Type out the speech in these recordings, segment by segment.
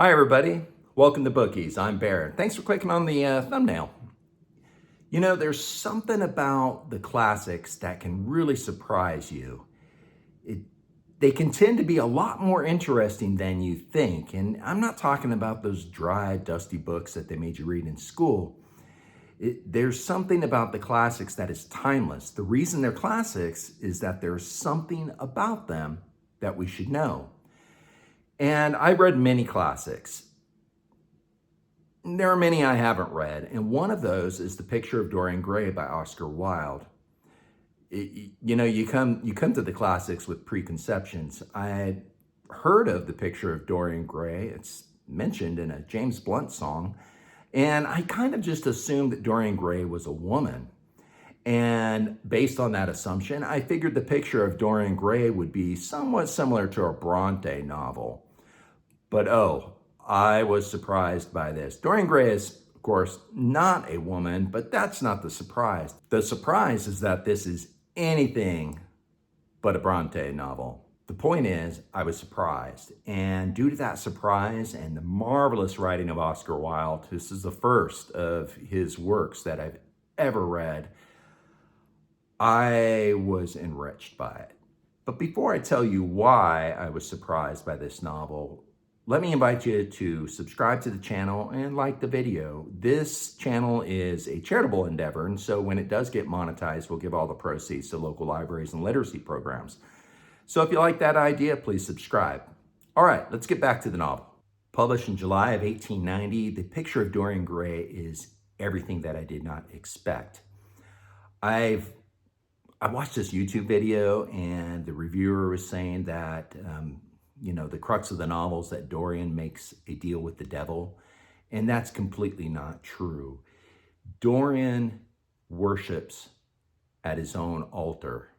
Hi, everybody. Welcome to Bookies. I'm Barrett. Thanks for clicking on the thumbnail. You know, there's something about the classics that can really surprise you. They can tend to be a lot more interesting than you think. And I'm not talking about those dry, dusty books that they made you read in school. There's something about the classics that is timeless. The reason they're classics is that there's something about them that we should know. And I've read many classics. There are many I haven't read, and one of those is The Picture of Dorian Gray by Oscar Wilde. You come to the classics with preconceptions. I had heard of The Picture of Dorian Gray. It's mentioned in a James Blunt song, and I kind of just assumed that Dorian Gray was a woman. And based on that assumption, I figured The Picture of Dorian Gray would be somewhat similar to a Bronte novel. But I was surprised by this. Dorian Gray is, of course, not a woman, but that's not the surprise. The surprise is that this is anything but a Bronte novel. The point is, I was surprised. And due to that surprise and the marvelous writing of Oscar Wilde, this is the first of his works that I've ever read, I was enriched by it. But before I tell you why I was surprised by this novel, let me invite you to subscribe to the channel and like the video. This channel is a charitable endeavor, and so when it does get monetized, we'll give all the proceeds to local libraries and literacy programs. So if you like that idea, please subscribe. All right, let's get back to the novel. Published in July of 1890, The Picture of Dorian Gray is everything that I did not expect. I watched this YouTube video, and the reviewer was saying that the crux of the novel is that Dorian makes a deal with the devil, and that's completely not true. Dorian worships at his own altar.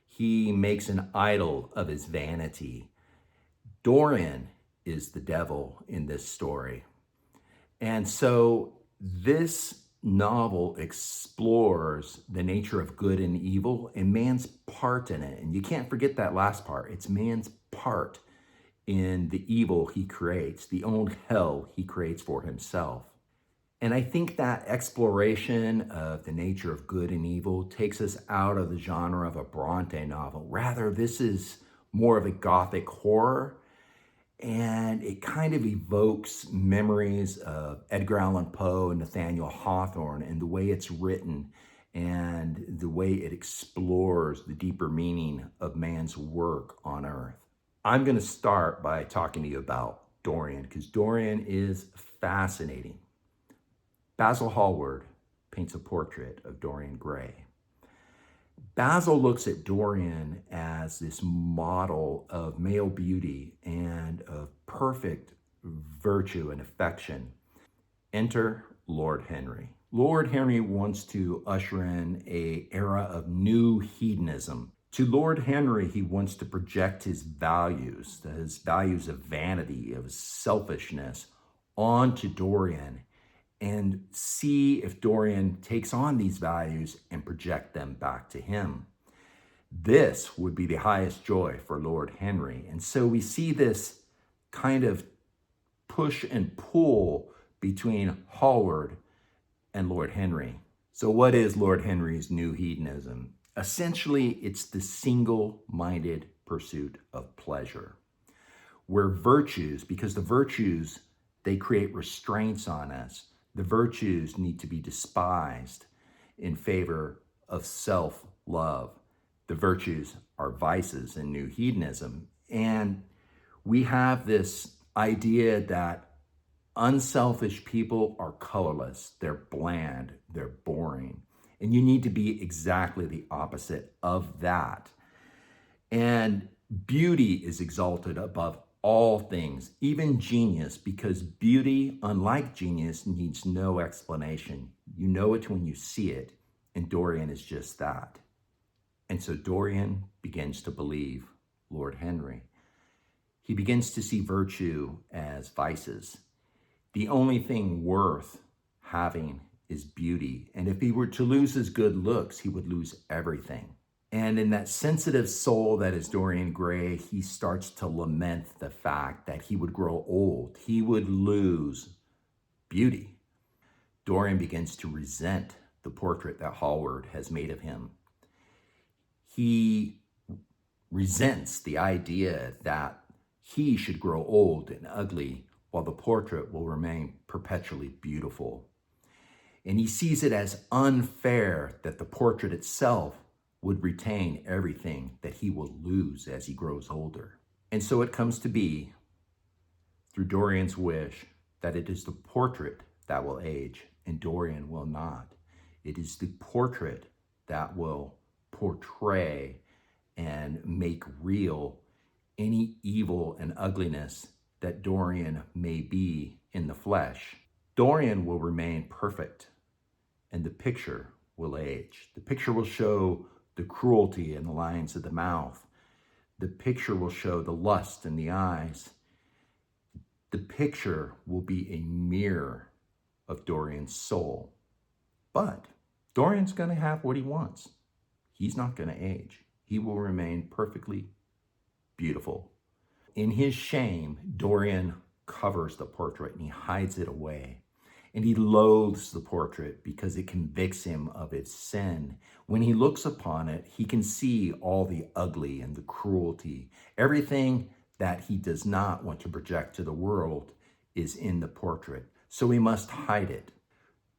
He makes an idol of his vanity. Dorian is the devil in this story. And so this novel explores the nature of good and evil and man's part in it. And you can't forget that last part. It's man's part in the evil he creates, the own hell he creates for himself. And I think that exploration of the nature of good and evil takes us out of the genre of a Bronte novel. Rather, this is more of a gothic horror, and it kind of evokes memories of Edgar Allan Poe and Nathaniel Hawthorne, and the way it's written and the way it explores the deeper meaning of man's work on earth. I'm going to start by talking to you about Dorian, because Dorian is fascinating. Basil Hallward paints a portrait of Dorian Gray. Basil looks at Dorian as this model of male beauty and of perfect virtue and affection. Enter Lord Henry. Lord Henry wants to usher in an era of new hedonism. To Lord Henry, he wants to project his values of vanity, of selfishness, onto Dorian and see if Dorian takes on these values and project them back to him. This would be the highest joy for Lord Henry. And so we see this kind of push and pull between Hallward and Lord Henry. So what is Lord Henry's new hedonism? Essentially, it's the single-minded pursuit of pleasure, where virtues, because the virtues, they create restraints on us. The virtues need to be despised in favor of self-love. The virtues are vices in new hedonism. And we have this idea that unselfish people are colorless, they're bland, they're boring. And you need to be exactly the opposite of that. And beauty is exalted above all things, even genius, because beauty, unlike genius, needs no explanation. You know it when you see it, and Dorian is just that. And so Dorian begins to believe Lord Henry. He begins to see virtue as vices. The only thing worth having is beauty. And if he were to lose his good looks, he would lose everything. And in that sensitive soul that is Dorian Gray, he starts to lament the fact that he would grow old, he would lose beauty. Dorian begins to resent the portrait that Hallward has made of him. He resents the idea that he should grow old and ugly while the portrait will remain perpetually beautiful. And he sees it as unfair that the portrait itself would retain everything that he will lose as he grows older. And so it comes to be, through Dorian's wish, that it is the portrait that will age and Dorian will not. It is the portrait that will portray and make real any evil and ugliness that Dorian may be in the flesh. Dorian will remain perfect and the picture will age. The picture will show the cruelty in the lines of the mouth. The picture will show the lust in the eyes. The picture will be a mirror of Dorian's soul. But Dorian's going to have what he wants. He's not going to age. He will remain perfectly beautiful. In his shame, Dorian covers the portrait and he hides it away. And he loathes the portrait because it convicts him of its sin. When he looks upon it, he can see all the ugly and the cruelty. Everything that he does not want to project to the world is in the portrait. So he must hide it.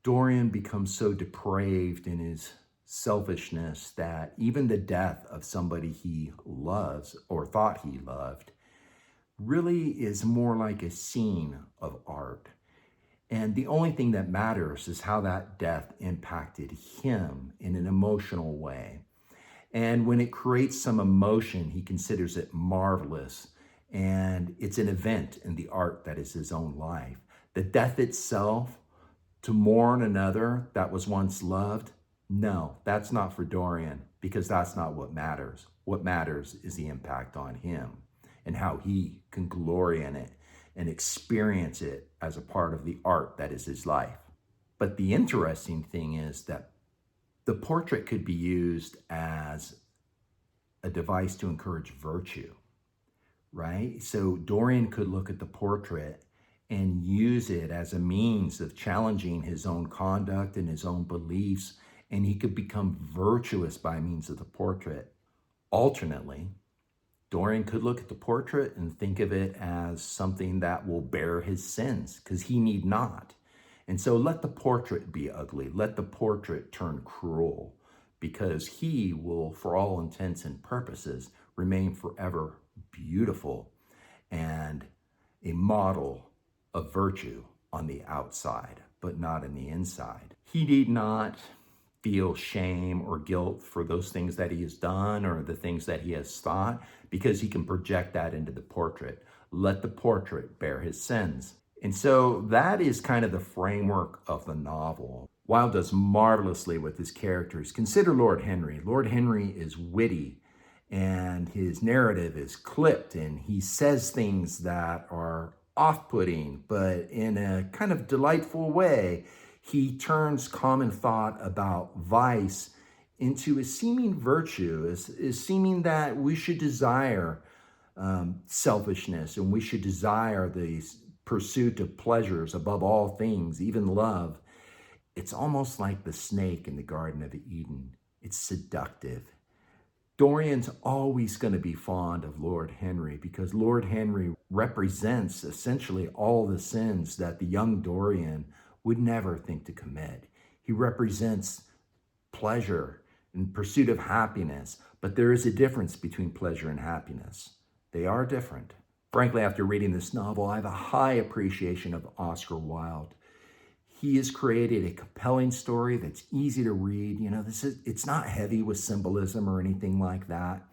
Dorian becomes so depraved in his selfishness that even the death of somebody he loves or thought he loved really is more like a scene of art. And the only thing that matters is how that death impacted him in an emotional way. And when it creates some emotion, he considers it marvelous. And it's an event in the art that is his own life. The death itself, to mourn another that was once loved, no, that's not for Dorian, because that's not what matters. What matters is the impact on him and how he can glory in it and experience it as a part of the art that is his life. But the interesting thing is that the portrait could be used as a device to encourage virtue, right? So Dorian could look at the portrait and use it as a means of challenging his own conduct and his own beliefs, and he could become virtuous by means of the portrait. Alternately, Dorian could look at the portrait and think of it as something that will bear his sins, because he need not. And so let the portrait be ugly. Let the portrait turn cruel, because he will, for all intents and purposes, remain forever beautiful and a model of virtue on the outside, but not in the inside. He need not feel shame or guilt for those things that he has done or the things that he has thought, because he can project that into the portrait. Let the portrait bear his sins. And so that is kind of the framework of the novel. Wilde does marvelously with his characters. Consider Lord Henry. Lord Henry is witty and his narrative is clipped and he says things that are off-putting, but in a kind of delightful way. He turns common thought about vice into a seeming virtue, is seeming that we should desire selfishness and we should desire the pursuit of pleasures above all things, even love. It's almost like the snake in the Garden of Eden. It's seductive. Dorian's always going to be fond of Lord Henry because Lord Henry represents essentially all the sins that the young Dorian would never think to commit. He represents pleasure and pursuit of happiness, but there is a difference between pleasure and happiness. They are different. Frankly, after reading this novel, I have a high appreciation of Oscar Wilde. He has created a compelling story that's easy to read. You know, it's not heavy with symbolism or anything like that.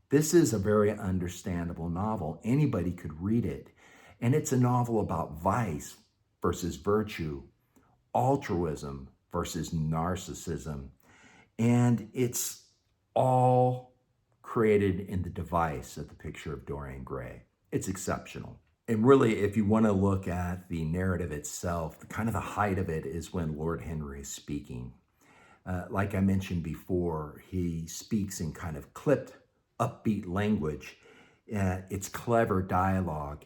This is a very understandable novel. Anybody could read it. And it's a novel about vice versus virtue, altruism versus narcissism. And it's all created in the device of the Picture of Dorian Gray. It's exceptional. And really, if you want to look at the narrative itself, kind of the height of it is when Lord Henry is speaking. Like I mentioned before, he speaks in kind of clipped, upbeat language. It's clever dialogue.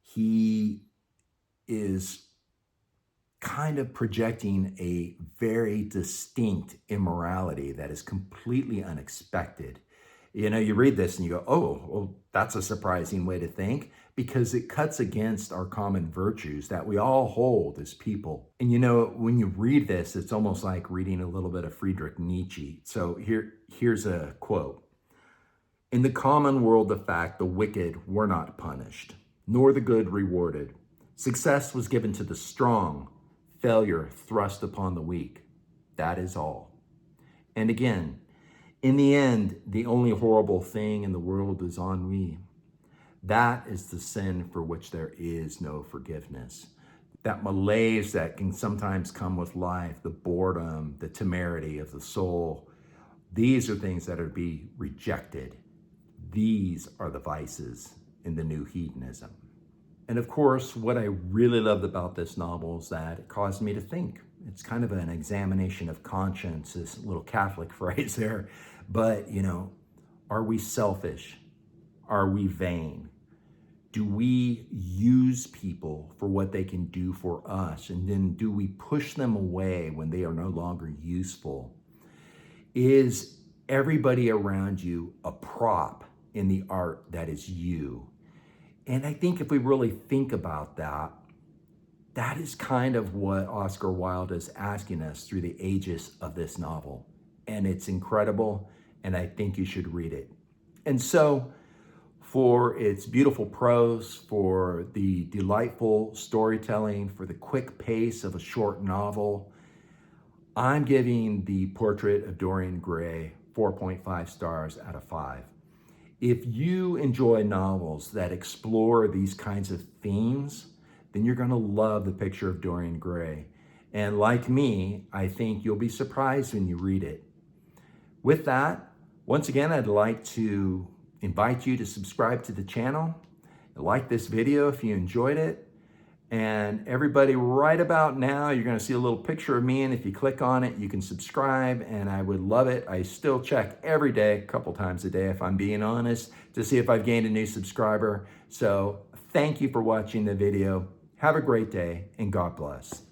He is kind of projecting a very distinct immorality that is completely unexpected. You know, you read this and you go, oh, well, that's a surprising way to think, because it cuts against our common virtues that we all hold as people. And you know, when you read this, it's almost like reading a little bit of Friedrich Nietzsche. So here's a quote. In the common world of fact, the wicked were not punished, nor the good rewarded. Success was given to the strong, failure thrust upon the weak. That is all. And again, in the end, the only horrible thing in the world is ennui. That is the sin for which there is no forgiveness. That malaise that can sometimes come with life, the boredom, the temerity of the soul, these are things that are to be rejected. These are the vices in the new hedonism. And of course, what I really loved about this novel is that it caused me to think. It's kind of an examination of conscience, this little Catholic phrase there. But, you know, are we selfish? Are we vain? Do we use people for what they can do for us? And then do we push them away when they are no longer useful? Is everybody around you a prop in the art that is you? And I think if we really think about that, that is kind of what Oscar Wilde is asking us through the ages of this novel. And it's incredible, and I think you should read it. And so, for its beautiful prose, for the delightful storytelling, for the quick pace of a short novel, I'm giving the Portrait of Dorian Gray 4.5 stars out of 5. If you enjoy novels that explore these kinds of themes, then you're going to love The Picture of Dorian Gray. And like me, I think you'll be surprised when you read it. With that, once again, I'd like to invite you to subscribe to the channel. Like this video if you enjoyed it. And everybody, right about now, you're going to see a little picture of me, and if you click on it, you can subscribe, and I would love it. I still check every day, a couple times a day if I'm being honest, to see if I've gained a new subscriber. So thank you for watching the video. Have a great day, and God bless.